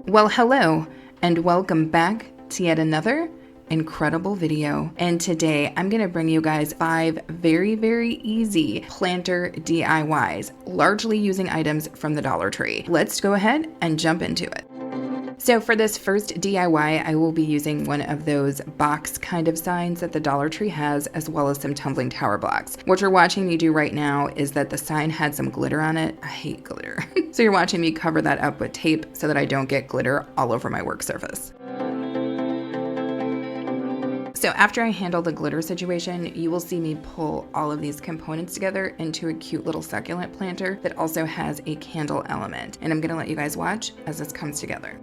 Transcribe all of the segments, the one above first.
Well, hello, and welcome back to yet another incredible video. And today I'm going to bring you guys 5 very easy planter DIYs, largely using items from the Dollar Tree. Let's go ahead and jump into it. So for this first DIY, I will be using one of those box kind of signs that the Dollar Tree has, as well as some tumbling tower blocks. What you're watching me do right now is that the sign had some glitter on it. I hate glitter. So you're watching me cover that up with tape so that I don't get glitter all over my work surface. So after I handle the glitter situation, you will see me pull all of these components together into a cute little succulent planter that also has a candle element. And I'm gonna let you guys watch as this comes together.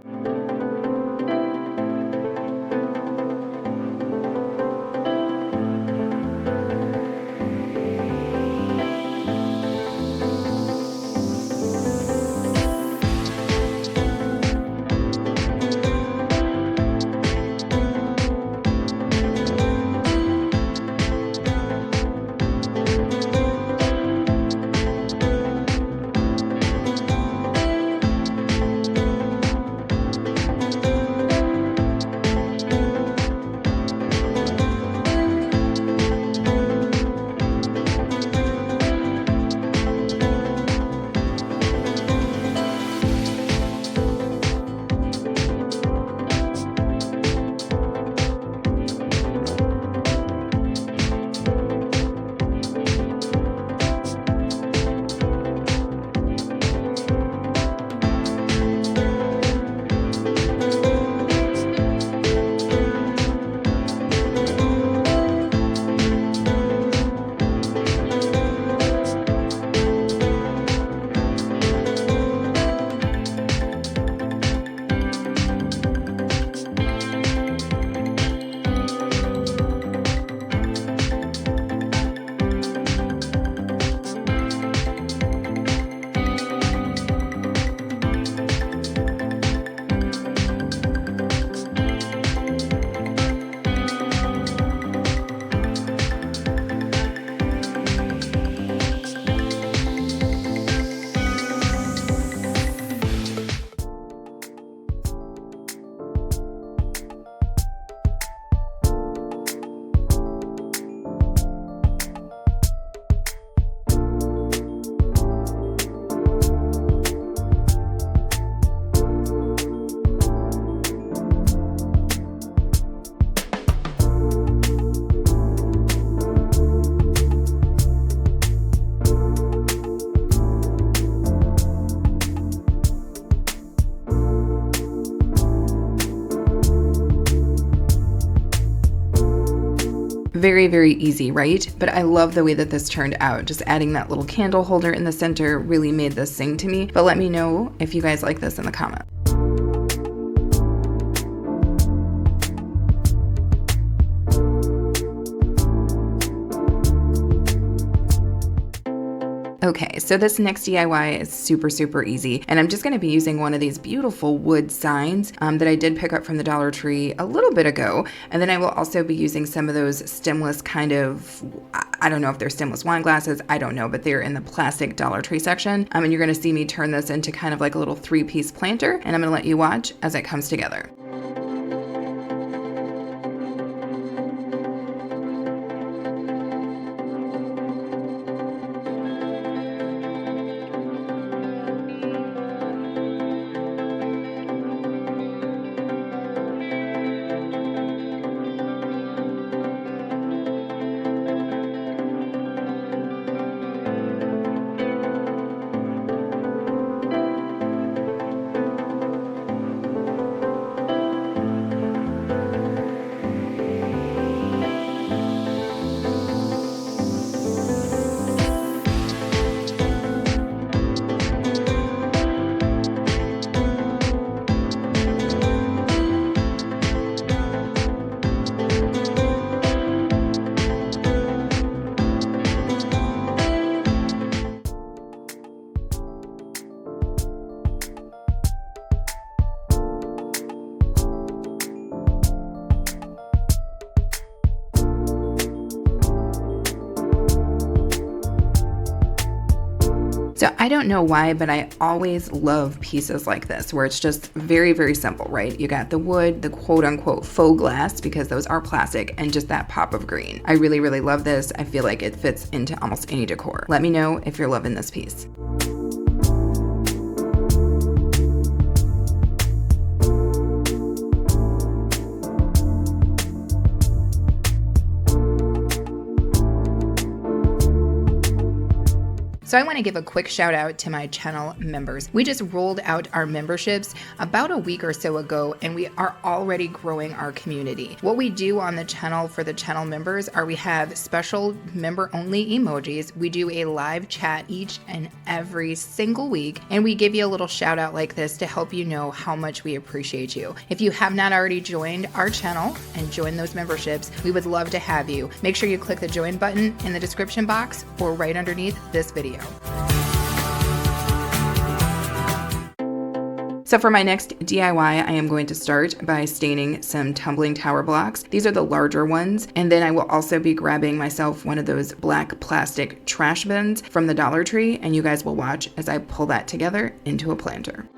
Very easy, right? But I love the way that this turned out. Just adding that little candle holder in the center really made this sing to me. But let me know if you guys like this in the comments. Okay, so this next DIY is super easy, and I'm just gonna be using one of these beautiful wood signs that I did pick up from the Dollar Tree a little bit ago, and then I will also be using some of those stemless kind of, I don't know if they're stemless wine glasses, I don't know, but they're in the plastic Dollar Tree section, and you're gonna see me turn this into kind of like a little 3-piece planter, and I'm gonna let you watch as it comes together. So I don't know why, but I always love pieces like this where it's just very, very simple, right? You got the wood, the quote unquote faux glass, because those are plastic, and just that pop of green. I really, really love this. I feel like it fits into almost any decor. Let me know if you're loving this piece. So I want to give a quick shout out to my channel members. We just rolled out our memberships about a week or so ago, and we are already growing our community. What we do on the channel for the channel members are we have special member only emojis. We do a live chat each and every single week, and we give you a little shout out like this to help you know how much we appreciate you. If you have not already joined our channel and joined those memberships, we would love to have you. Make sure you click the join button in the description box or right underneath this video. So for my next DIY, I am going to start by staining some tumbling tower blocks. These are the larger ones. And then I will also be grabbing myself one of those black plastic trash bins from the Dollar Tree, and you guys will watch as I pull that together into a planter.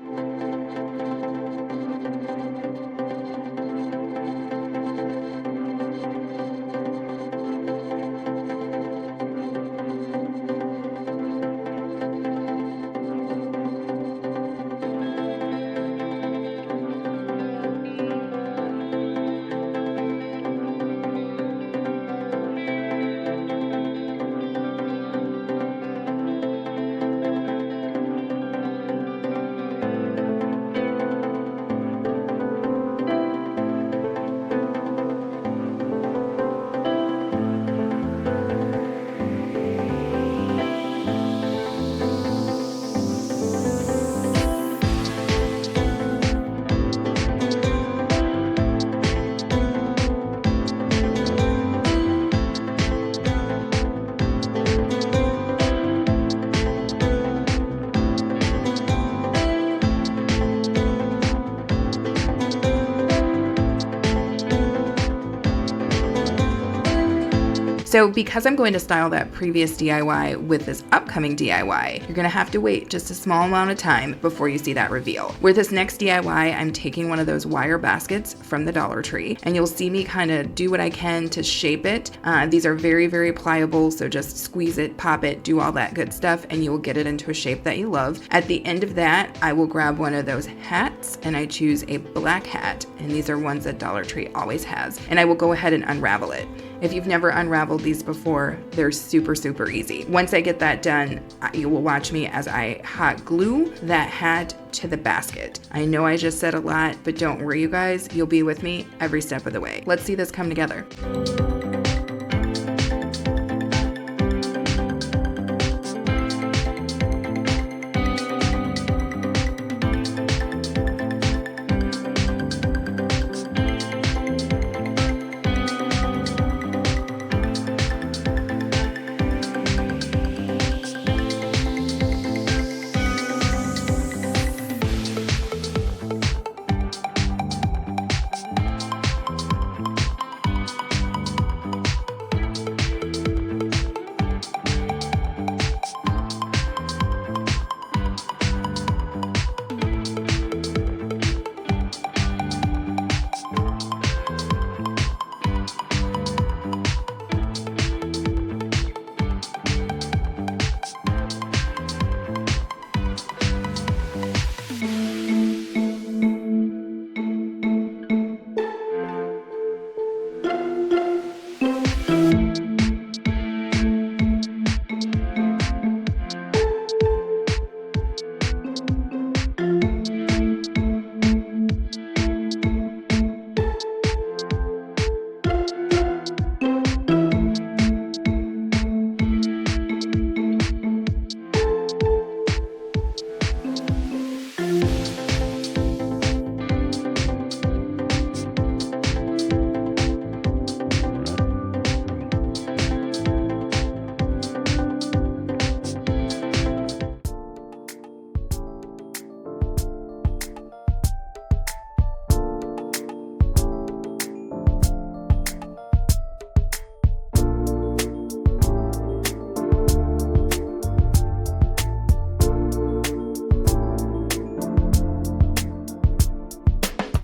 So because I'm going to style that previous DIY with this upcoming DIY, you're gonna have to wait just a small amount of time before you see that reveal. With this next DIY, I'm taking one of those wire baskets from the Dollar Tree, and you'll see me kind of do what I can to shape it. These are very, very pliable, so just squeeze it, pop it, do all that good stuff, and you will get it into a shape that you love. At the end of that, I will grab one of those hats, and I choose a black hat, and these are ones that Dollar Tree always has, and I will go ahead and unravel it. If you've never unraveled these before, they're super, super easy. Once I get that done, you will watch me as I hot glue that hat to the basket. I know I just said a lot, but don't worry, you guys, you'll be with me every step of the way. Let's see this come together.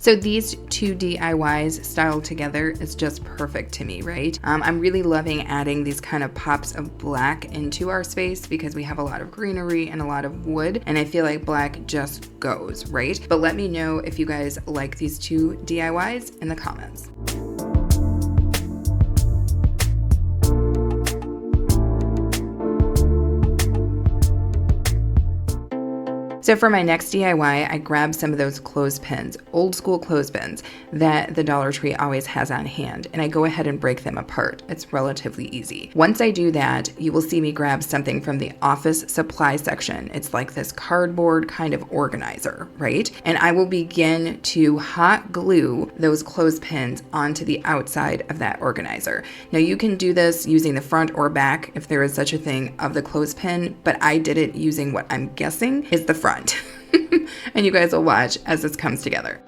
So these two DIYs styled together is just perfect to me, right? I'm really loving adding these kind of pops of black into our space because we have a lot of greenery and a lot of wood, and I feel like black just goes, right? But let me know if you guys like these two DIYs in the comments. So for my next DIY, I grabbed some of those clothespins, old school clothespins that the Dollar Tree always has on hand, and I go ahead and break them apart. It's relatively easy. Once I do that, you will see me grab something from the office supply section. It's like this cardboard kind of organizer, right? And I will begin to hot glue those clothespins onto the outside of that organizer. Now you can do this using the front or back if there is such a thing of the clothespin, but I did it using what I'm guessing is the front. And you guys will watch as this comes together.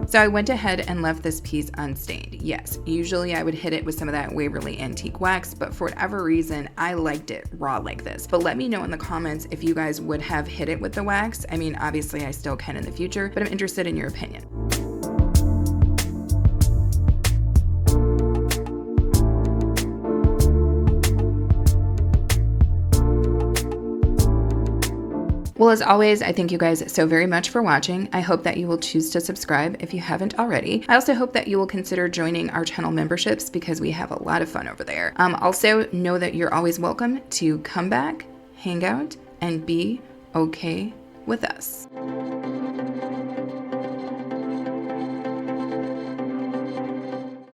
So I went ahead and left this piece unstained. Yes, usually I would hit it with some of that Waverly Antique Wax, but for whatever reason, I liked it raw like this. But let me know in the comments if you guys would have hit it with the wax. I mean, obviously I still can in the future, but I'm interested in your opinion. Well, as always, I thank you guys so very much for watching. I hope that you will choose to subscribe if you haven't already. I also hope that you will consider joining our channel memberships because we have a lot of fun over there. Also, know that you're always welcome to come back, hang out, and be okay with us.